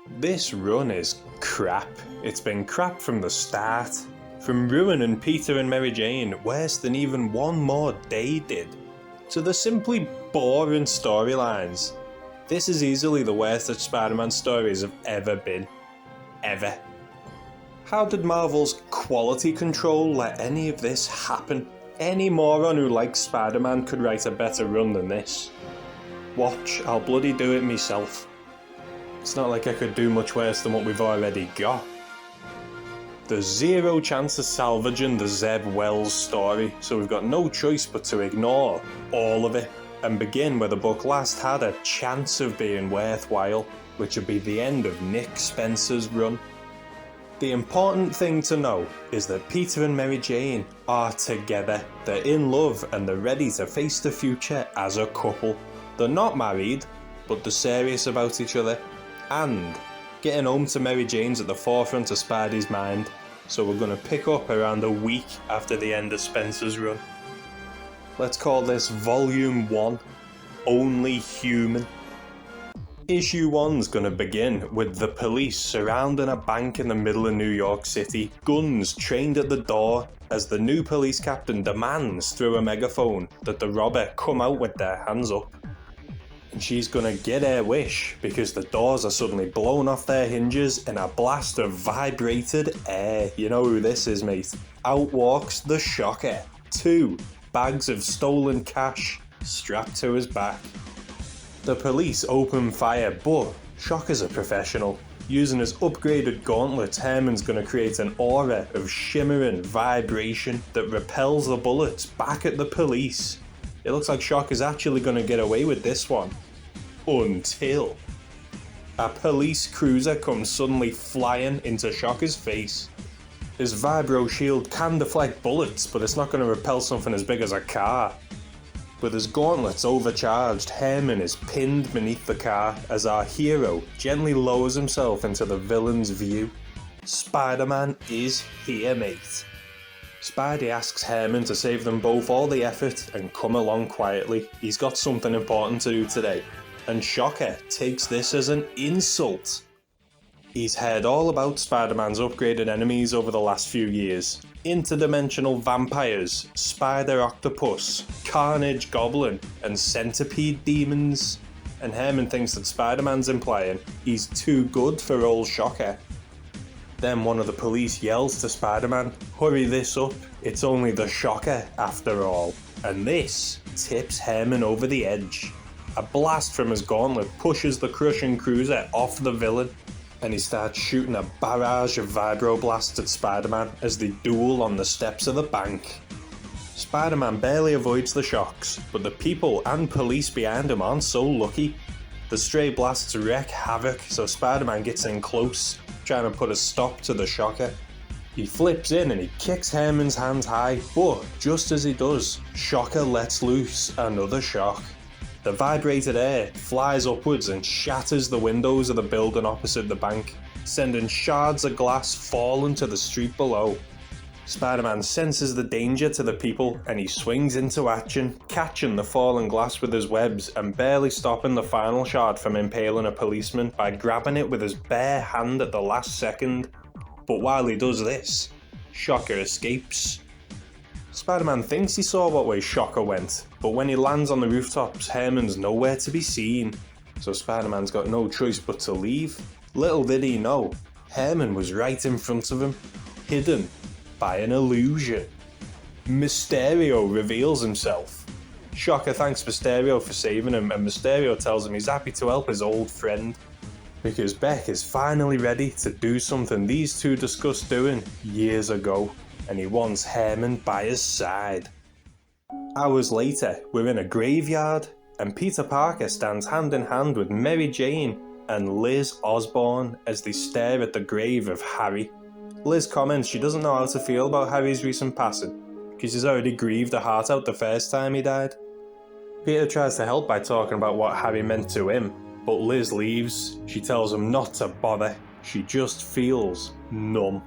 This run is crap. It's been crap from the start. From ruining Peter and Mary Jane worse than even one more day did, to the simply boring storylines. This is easily the worst that Spider-Man stories have ever been. Ever. How did Marvel's quality control let any of this happen? Any moron who likes Spider-Man could write a better run than this. Watch, I'll bloody do it myself. It's not like I could do much worse than what we've already got. There's zero chance of salvaging the Zeb Wells story, so we've got no choice but to ignore all of it and begin where the book last had a chance of being worthwhile, which would be the end of Nick Spencer's run. The important thing to know is that Peter and Mary Jane are together, they're in love and they're ready to face the future as a couple. They're not married, but they're serious about each other, and getting home to Mary Jane's at the forefront of Spidey's mind, so we're going to pick up around a week after the end of Spencer's run. Let's call this Volume 1, Only Human. Issue 1's going to begin with the police surrounding a bank in the middle of New York City, guns trained at the door as the new police captain demands through a megaphone that the robber come out with their hands up. And she's gonna get her wish because the doors are suddenly blown off their hinges in a blast of vibrated air. You know who this is, mate. Out walks the Shocker. 2 bags of stolen cash strapped to his back. The police open fire, but Shocker's a professional. Using his upgraded gauntlets, Herman's gonna create an aura of shimmering vibration that repels the bullets back at the police. It looks like Shocker's actually gonna get away with this one. Until a police cruiser comes suddenly flying into Shocker's face. His vibro shield can deflect bullets, but it's not going to repel something as big as a car. With his gauntlets overcharged, Herman is pinned beneath the car as our hero gently lowers himself into the villain's view. Spider-Man is here, mate. Spidey asks Herman to save them both all the effort and come along quietly. He's got something important to do today. And Shocker takes this as an insult. He's heard all about Spider-Man's upgraded enemies over the last few years. Interdimensional vampires, spider octopus, carnage goblin, and centipede demons. And Herman thinks that Spider-Man's implying he's too good for old Shocker. Then one of the police yells to Spider-Man, "Hurry this up, it's only the Shocker after all." And this tips Herman over the edge. A blast from his gauntlet pushes the crushing cruiser off the villain, and he starts shooting a barrage of vibroblasts at Spider-Man as they duel on the steps of the bank. Spider-Man barely avoids the shocks, but the people and police behind him aren't so lucky. The stray blasts wreak havoc, so Spider-Man gets in close, trying to put a stop to the Shocker. He flips in and he kicks Herman's hands high, but just as he does, Shocker lets loose another shock. The vibrated air flies upwards and shatters the windows of the building opposite the bank, sending shards of glass falling to the street below. Spider-Man senses the danger to the people and he swings into action, catching the fallen glass with his webs and barely stopping the final shard from impaling a policeman by grabbing it with his bare hand at the last second. But while he does this, Shocker escapes. Spider-Man thinks he saw what way Shocker went, but when he lands on the rooftops, Herman's nowhere to be seen. So Spider-Man's got no choice but to leave. Little did he know, Herman was right in front of him, hidden by an illusion. Mysterio reveals himself. Shocker thanks Mysterio for saving him, and Mysterio tells him he's happy to help his old friend, because Beck is finally ready to do something these two discussed doing years ago, and he wants Herman by his side. Hours later, we're in a graveyard, and Peter Parker stands hand in hand with Mary Jane and Liz Osborn as they stare at the grave of Harry. Liz comments she doesn't know how to feel about Harry's recent passing, because she's already grieved her heart out the first time he died. Peter tries to help by talking about what Harry meant to him, but Liz leaves. She tells him not to bother, she just feels numb.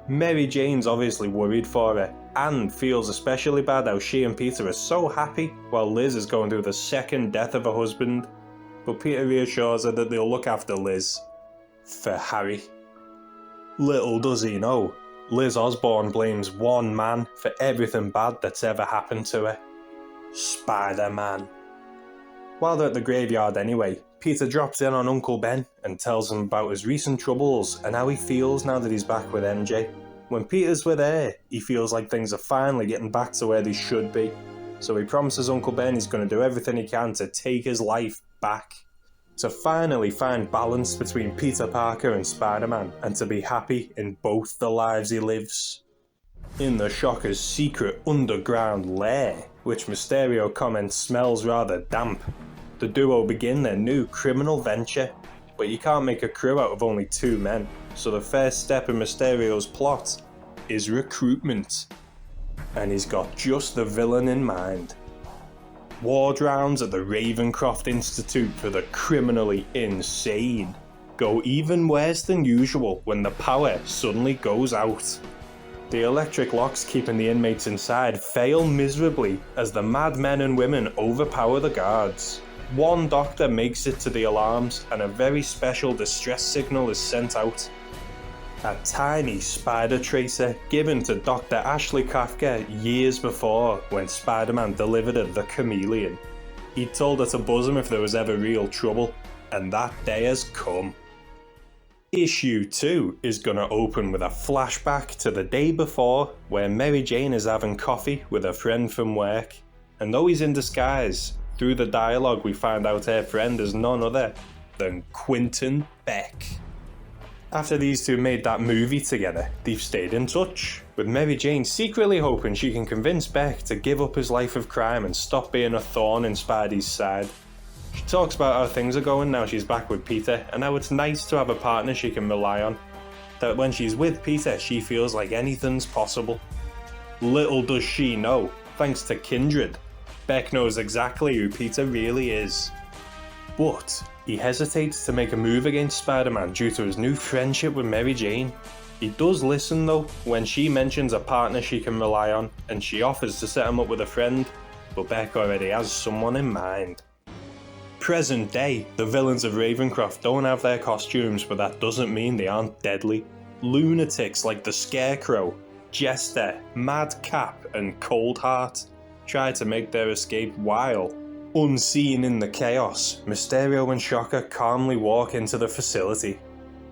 Mary Jane's obviously worried for her, and feels especially bad how she and Peter are so happy while Liz is going through the second death of her husband, but Peter reassures her that they'll look after Liz. for Harry. Little does he know, Liz Osborne blames one man for everything bad that's ever happened to her. Spider-Man. While they're at the graveyard anyway, Peter drops in on Uncle Ben and tells him about his recent troubles and how he feels now that he's back with MJ. When Peter's with her, he feels like things are finally getting back to where they should be, so he promises Uncle Ben he's going to do everything he can to take his life back. To finally find balance between Peter Parker and Spider-Man, and to be happy in both the lives he lives. In the Shocker's secret underground lair, which Mysterio comments smells rather damp, the duo begin their new criminal venture, but you can't make a crew out of only 2 men, so the first step in Mysterio's plot is recruitment. And he's got just the villain in mind. Ward rounds at the Ravencroft Institute for the criminally insane go even worse than usual when the power suddenly goes out. The electric locks keeping the inmates inside fail miserably as the mad men and women overpower the guards. One doctor makes it to the alarms and a very special distress signal is sent out. A tiny spider tracer given to Dr. Ashley Kafka years before when Spider-Man delivered her the chameleon. He told her to buzz him if there was ever real trouble, and that day has come. Issue 2 is going to open with a flashback to the day before where Mary Jane is having coffee with a friend from work, and though he's in disguise, through the dialogue we find out her friend is none other than Quentin Beck. After these two made that movie together, they've stayed in touch, with Mary Jane secretly hoping she can convince Beck to give up his life of crime and stop being a thorn in Spidey's side. She talks about how things are going now she's back with Peter, and how it's nice to have a partner she can rely on. That when she's with Peter, she feels like anything's possible. Little does she know, thanks to Kindred, Beck knows exactly who Peter really is. But he hesitates to make a move against Spider-Man due to his new friendship with Mary Jane. He does listen though, when she mentions a partner she can rely on, and she offers to set him up with a friend, but Beck already has someone in mind. Present day, the villains of Ravencroft don't have their costumes, but that doesn't mean they aren't deadly. Lunatics like the Scarecrow, Jester, Madcap and Coldheart try to make their escape while, unseen in the chaos, Mysterio and Shocker calmly walk into the facility.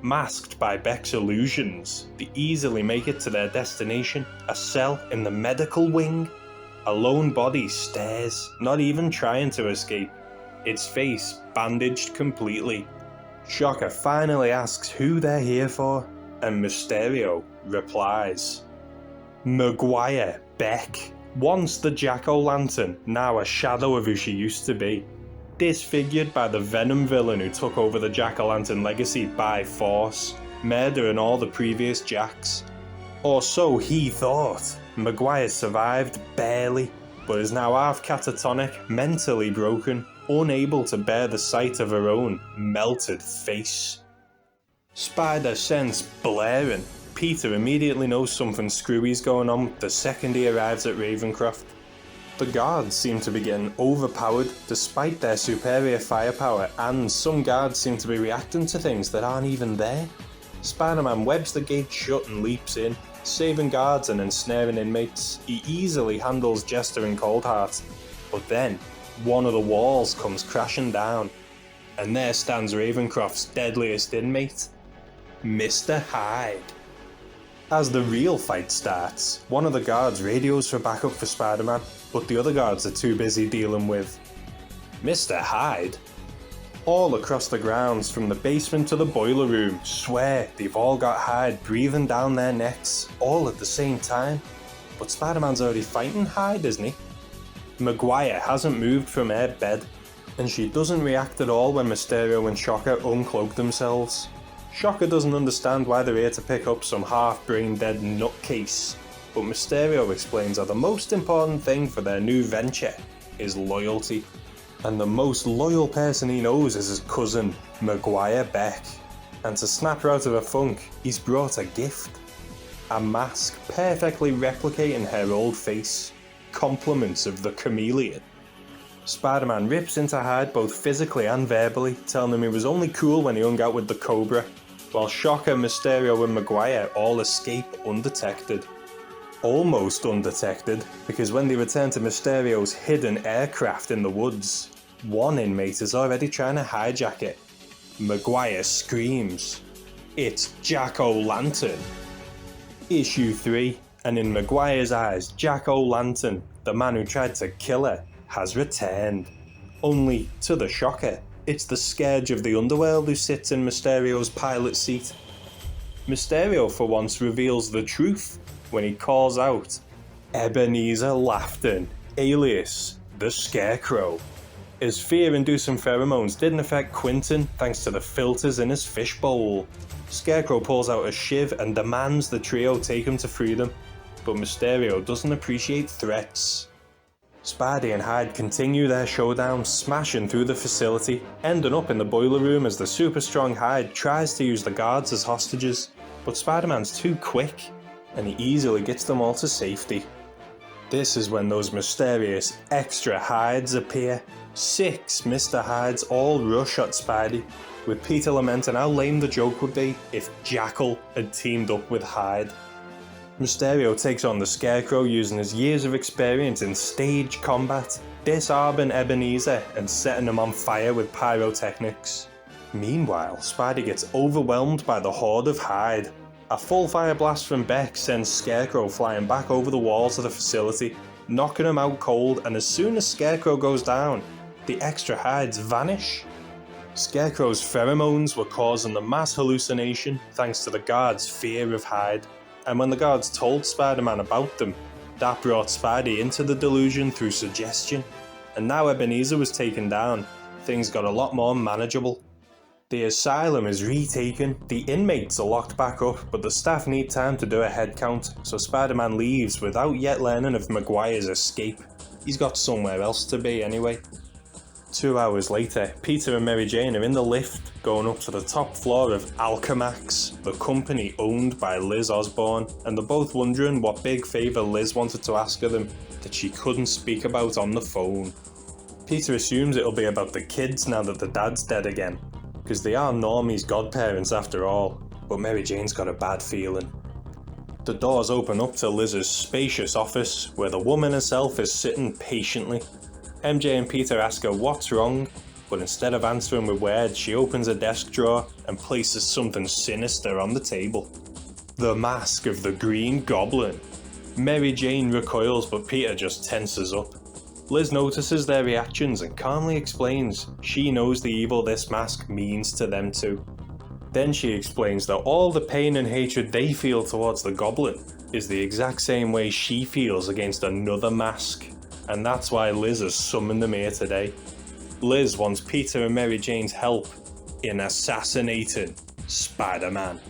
Masked by Beck's illusions, they easily make it to their destination, a cell in the medical wing. A lone body stares, not even trying to escape, its face bandaged completely. Shocker finally asks who they're here for, and Mysterio replies. Maguire Beck. Once the Jack-o'-lantern, now a shadow of who she used to be. Disfigured by the Venom villain who took over the Jack-o'-lantern legacy by force, murdering all the previous Jacks. Or so he thought. Maguire survived barely, but is now half catatonic, mentally broken, unable to bear the sight of her own melted face. Spider sense blaring. Peter immediately knows something screwy's going on the second he arrives at Ravencroft. The guards seem to be getting overpowered despite their superior firepower, and some guards seem to be reacting to things that aren't even there. Spider-Man webs the gate shut and leaps in, saving guards and ensnaring inmates. He easily handles Jester and Coldheart, but then one of the walls comes crashing down, and there stands Ravencroft's deadliest inmate, Mr. Hyde. As the real fight starts, one of the guards radios for backup for Spider-Man, but the other guards are too busy dealing with Mr. Hyde. All across the grounds, from the basement to the boiler room, swear they've all got Hyde breathing down their necks, all at the same time. But Spider-Man's already fighting Hyde, isn't he? Maguire hasn't moved from her bed, and she doesn't react at all when Mysterio and Shocker uncloak themselves. Shocker doesn't understand why they're here to pick up some half-brain-dead nutcase, but Mysterio explains how the most important thing for their new venture is loyalty, and the most loyal person he knows is his cousin, Maguire Beck. And to snap her out of a funk, he's brought a gift. A mask perfectly replicating her old face, compliments of the chameleon. Spider-Man rips into Hyde both physically and verbally, telling him he was only cool when he hung out with the Cobra. while Shocker, Mysterio and Maguire all escape undetected. Almost undetected, because when they return to Mysterio's hidden aircraft in the woods, one inmate is already trying to hijack it. Maguire screams, "It's Jack-O-Lantern!" Issue 3, and in Maguire's eyes, Jack-O-Lantern, the man who tried to kill her, has returned. Only, to the Shocker, it's the Scourge of the Underworld who sits in Mysterio's pilot seat. Mysterio for once reveals the truth when he calls out Ebenezer Laughton, alias the Scarecrow. His fear-inducing pheromones didn't affect Quentin thanks to the filters in his fishbowl. Scarecrow pulls out a shiv and demands the trio take him to freedom, but Mysterio doesn't appreciate threats. Spidey and Hyde continue their showdown, smashing through the facility, ending up in the boiler room as the super strong Hyde tries to use the guards as hostages, but Spider-Man's too quick, and he easily gets them all to safety. This is when those mysterious extra Hydes appear. 6 Mr. Hydes all rush at Spidey, with Peter lamenting how lame the joke would be if Jackal had teamed up with Hyde. Mysterio takes on the Scarecrow using his years of experience in stage combat, disarming Ebenezer and setting him on fire with pyrotechnics. Meanwhile, Spidey gets overwhelmed by the horde of Hyde. A full fire blast from Beck sends Scarecrow flying back over the walls of the facility, knocking him out cold, and as soon as Scarecrow goes down, the extra Hydes vanish. Scarecrow's pheromones were causing the mass hallucination thanks to the guards' fear of Hyde, and when the guards told Spider-Man about them, that brought Spidey into the delusion through suggestion, and now Ebenezer was taken down, things got a lot more manageable. The asylum is retaken, the inmates are locked back up, but the staff need time to do a head count, so Spider-Man leaves without yet learning of Maguire's escape. He's got somewhere else to be anyway. 2 hours later, Peter and Mary Jane are in the lift going up to the top floor of Alchemax, the company owned by Liz Osborn, and they're both wondering what big favour Liz wanted to ask of them that she couldn't speak about on the phone. Peter assumes it'll be about the kids now that the dad's dead again, because they are Normie's godparents after all, but Mary Jane's got a bad feeling. The doors open up to Liz's spacious office, where the woman herself is sitting patiently. MJ and Peter ask her what's wrong, but instead of answering with words, she opens a desk drawer and places something sinister on the table. The mask of the Green Goblin. Mary Jane recoils, but Peter just tenses up. Liz notices their reactions and calmly explains she knows the evil this mask means to them too. Then she explains that all the pain and hatred they feel towards the Goblin is the exact same way she feels against another mask, and that's why Liz has summoned them here today. Liz wants Peter and Mary Jane's help in assassinating Spider-Man.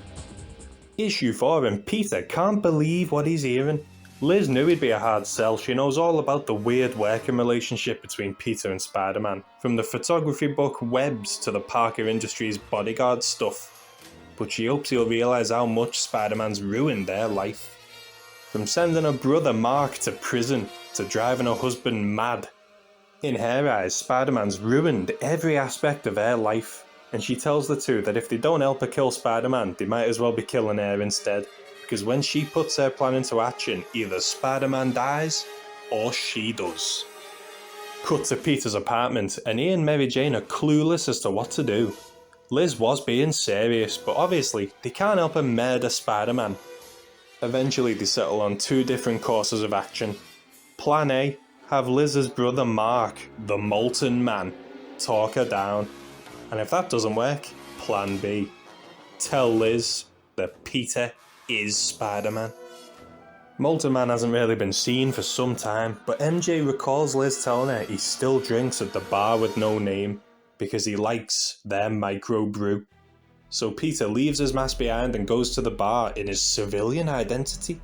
Issue 4, and Peter can't believe what he's hearing. Liz knew he'd be a hard sell. She knows all about the weird working relationship between Peter and Spider-Man, from the photography book Webs to the Parker Industries bodyguard stuff. But she hopes he'll realise how much Spider-Man's ruined their life. From sending her brother Mark to prison, to driving her husband mad. In her eyes, Spider-Man's ruined every aspect of her life, and she tells the two that if they don't help her kill Spider-Man, they might as well be killing her instead, because when she puts her plan into action, either Spider-Man dies, or she does. Cut to Peter's apartment, and he and Mary Jane are clueless as to what to do. Liz was being serious, but obviously they can't help her murder Spider-Man. Eventually they settle on 2 different courses of action. Plan A, have Liz's brother Mark, the Molten Man, talk her down. And if that doesn't work, Plan B, tell Liz that Peter is Spider-Man. Molten Man hasn't really been seen for some time, but MJ recalls Liz telling her he still drinks at the bar with no name because he likes their microbrew. So Peter leaves his mask behind and goes to the bar in his civilian identity.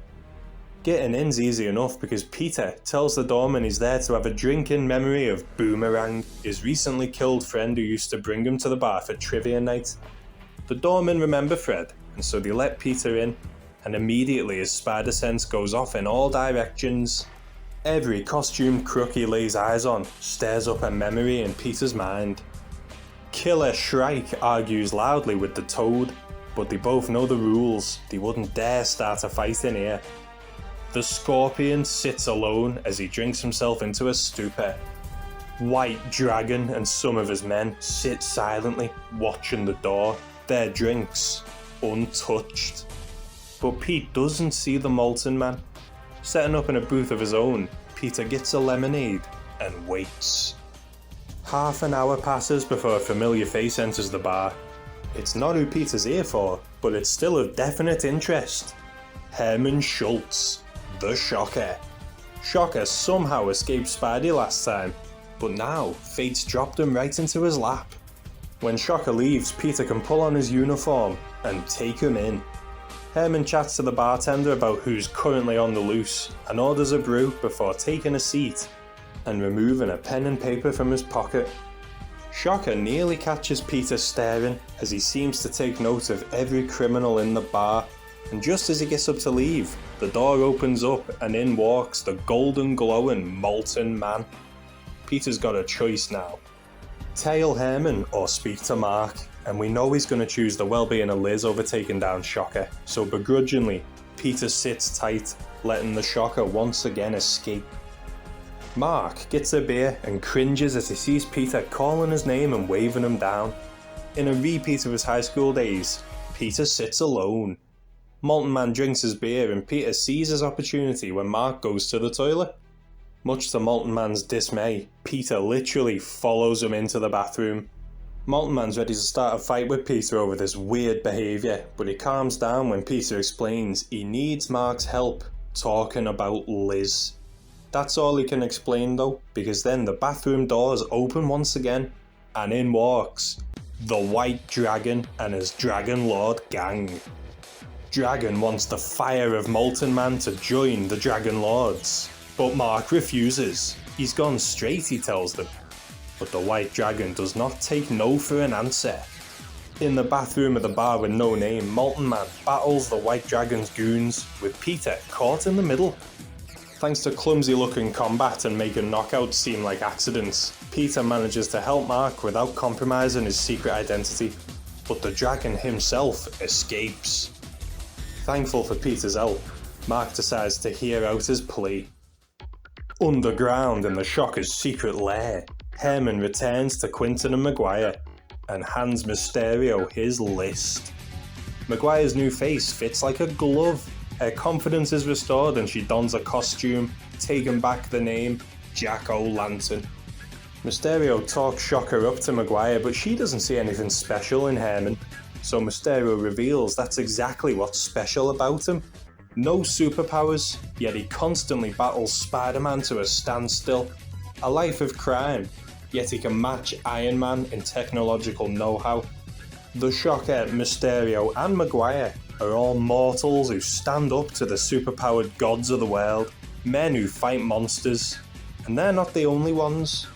Getting in's easy enough because Peter tells the doorman he's there to have a drink in memory of Boomerang, his recently killed friend who used to bring him to the bar for trivia night. The doormen remember Fred, and so they let Peter in, and immediately his spider sense goes off in all directions. Every costumed crook he lays eyes on stirs up a memory in Peter's mind. Killer Shrike argues loudly with the Toad. but they both know the rules. They wouldn't dare start a fight in here. The Scorpion sits alone as he drinks himself into a stupor. White Dragon and some of his men sit silently, watching the door, their drinks untouched. But Pete doesn't see the Molten Man. Setting up in a booth of his own, Peter gets a lemonade and waits. Half an hour passes before a familiar face enters the bar. It's not who Peter's here for, but it's still of definite interest. Herman Schultz, the Shocker. Shocker somehow escaped Spidey last time, but now fate's dropped him right into his lap. When Shocker leaves, Peter can pull on his uniform and take him in. Herman chats to the bartender about who's currently on the loose and orders a brew before taking a seat and removing a pen and paper from his pocket. Shocker nearly catches Peter staring as he seems to take note of every criminal in the bar, and just as he gets up to leave, the door opens up and in walks the golden glowing Molten Man. Peter's got a choice now. Tail Herman or speak to Mark, and we know he's going to choose the well-being of Liz over taking down Shocker, so begrudgingly, Peter sits tight, letting the Shocker once again escape. Mark gets a beer and cringes as he sees Peter calling his name and waving him down. In a repeat of his high school days, Peter sits alone. Molten Man drinks his beer and Peter sees his opportunity when Mark goes to the toilet. Much to Molten Man's dismay, Peter literally follows him into the bathroom. Molten Man's ready to start a fight with Peter over this weird behaviour, but he calms down when Peter explains he needs Mark's help talking about Liz. That's all he can explain though, because then the bathroom doors open once again, and in walks the White Dragon and his Dragon Lord gang. Dragon wants the fire of Molten Man to join the Dragon Lords, but Mark refuses. He's gone straight, he tells them. But the White Dragon does not take no for an answer. In the bathroom of the bar with no name, Molten Man battles the White Dragon's goons, with Peter caught in the middle. Thanks to clumsy looking combat and making knockouts seem like accidents, Peter manages to help Mark without compromising his secret identity, but the dragon himself escapes. Thankful for Peter's help, Mark decides to hear out his plea. Underground in the Shocker's secret lair, Herman returns to Quentin and Maguire and hands Mysterio his list. Maguire's new face fits like a glove. Her confidence is restored and she dons a costume, taking back the name Jack-O-Lantern. Mysterio talks Shocker up to Maguire, but she doesn't see anything special in Herman, so Mysterio reveals that's exactly what's special about him. No superpowers, yet he constantly battles Spiderman to a standstill. A life of crime, yet he can match Iron Man in technological know-how. The Shocker, Mysterio and Maguire are all mortals who stand up to the superpowered gods of the world, men who fight monsters, and they're not the only ones.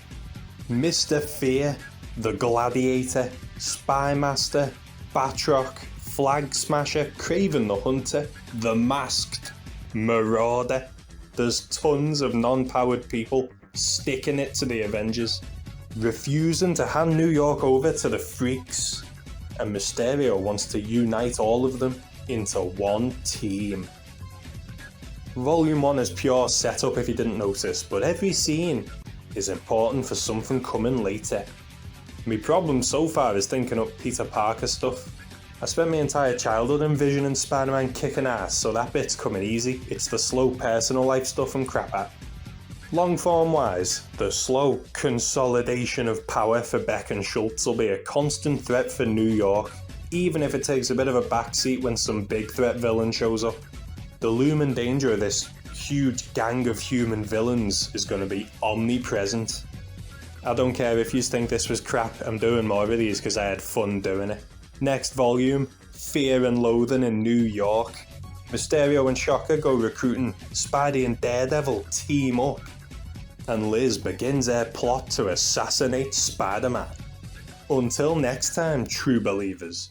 Mr. Fear, the Gladiator, Spy Master, Batroc, Flag Smasher, Craven the Hunter, the Masked, Marauder. There's tons of non-powered people sticking it to the Avengers, refusing to hand New York over to the freaks, and Mysterio wants to unite all of them into one team. Volume 1 is pure setup if you didn't notice, but every scene is important for something coming later. My problem so far is thinking up Peter Parker stuff. I spent my entire childhood envisioning Spider-Man kicking ass, so that bit's coming easy. It's the slow personal life stuff I'm crap at. Long form wise, the slow consolidation of power for Beck and Schultz will be a constant threat for New York, even if it takes a bit of a backseat when some big threat villain shows up. The looming danger of this huge gang of human villains is going to be omnipresent. I don't care if you think this was crap, I'm doing more of these because I had fun doing it. Next volume, Fear and Loathing in New York. Mysterio and Shocker go recruiting, Spidey and Daredevil team up, and Liz begins her plot to assassinate Spider-Man. Until next time, true believers.